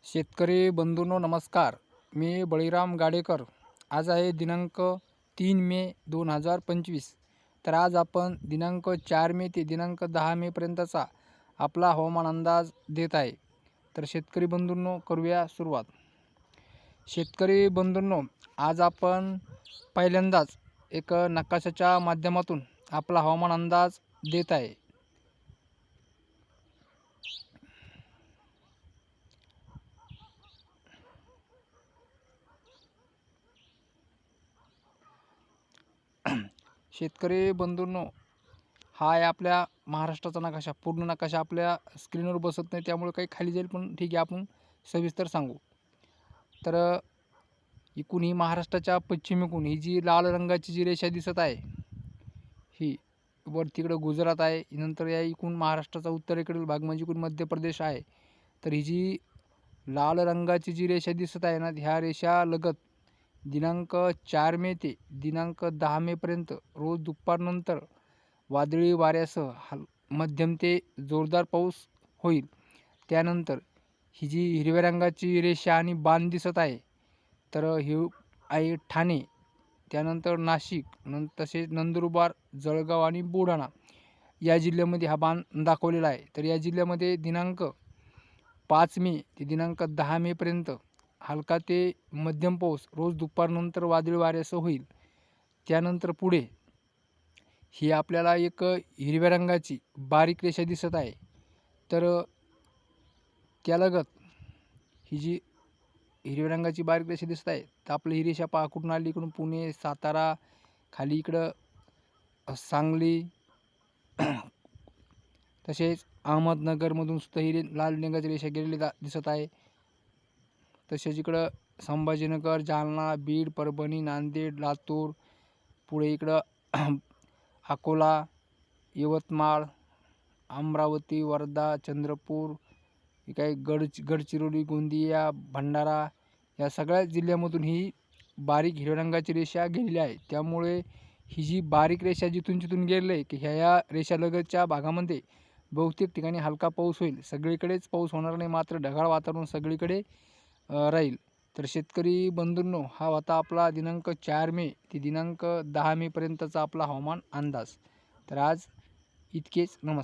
शेतकरी बंधूंनो नमस्कार. मी बळीराम गाडेकर. आज आहे दिनांक 3 मे 2025. तर आज आपण दिनांक 4 मे ते दिनांक 10 मे पर्यंतचा आपला हवामान अंदाज देत आहे. तर शेतकरी बंधूंनो करूया सुरुवात. शेतकरी बंधूंनो, आज आपण पहिल्यांदाच एक नकाशाच्या माध्यमातून आपला हवामान अंदाज देत आहे. शेतकरी बंधूंनो, हा आहे आपल्या महाराष्ट्राचा नकाशा. पूर्ण नकाशा आपल्या स्क्रीनवर बसत नाही, त्यामुळे काही खाली जाईल, पण ठीक आहे, आपण सविस्तर सांगू. तर इकून ही महाराष्ट्राच्या पश्चिमेकडून ही जी लाल रंगाची जी रेषा दिसत आहे, ही वर तिकडं गुजरात आहे. नंतर या इकून महाराष्ट्राचा उत्तरेकडील भाग म्हणजे इकडून मध्य प्रदेश आहे. तर ही जी लाल रंगाची जी रेषा दिसत आहे ना, ह्या रेषा लगत दिनांक 4 मे ते दिनांक 10 मे पर्यंत रोज दुपारनंतर वादळी वाऱ्यासह मध्यम ते जोरदार पाऊस होईल. त्यानंतर ही जी हिरव्या रंगाची रेषा आणि बाण दिसत आहे, तर हे आहे ठाणे, त्यानंतर नाशिक, तसेच नंदुरबार, जळगाव आणि बुलढाणा या जिल्ह्यामध्ये हा बाण दाखवलेला आहे. तर या जिल्ह्यामध्ये दिनांक 5 मे ते दिनांक 10 मे पर्यंत हलका ते मध्यम पाऊस रोज दुपारनंतर वादळी वाऱ्यासह होईल. त्यानंतर पुढे ही आपल्याला एक हिरव्या रंगाची बारीक रेषा दिसत आहे. तर त्यालगत ही जी हिरव्या रंगाची बारीक रेषा दिसत आहे, तर आपली ही रेषा पहा कुठून आली, इकडून पुणे, सातारा, खाली इकडं सांगली, तसेच अहमदनगरमधून सुद्धा ही लाल रंगाची रेषा गेलेली दिसत आहे. तसेच इकडं संभाजीनगर, जालना, बीड, परभणी, नांदेड, लातूर, पुढे इकडं अकोला, यवतमाळ, अमरावती, वर्धा, चंद्रपूर, काही गडचिरोली, गोंदिया, भंडारा या सगळ्या जिल्ह्यामधून ही बारीक हिरव्या रंगाची रेषा गेलेली आहे. त्यामुळे ही जी बारीक रेषा जिथून जिथून गेलेली आहे की ह्या रेषालगतच्या भागामध्ये बहुतेक ठिकाणी हलका पाऊस होईल. सगळीकडेच पाऊस होणार नाही, मात्र ढगाळ वातावरण सगळीकडे राहील. तर शेतकरी बंधूंनो, हा होता आपला दिनांक 4 मे ते दिनांक 10 मे पर्यंतचा आपला हवामान अंदाज. तर आज इतकेच. नमस्कार.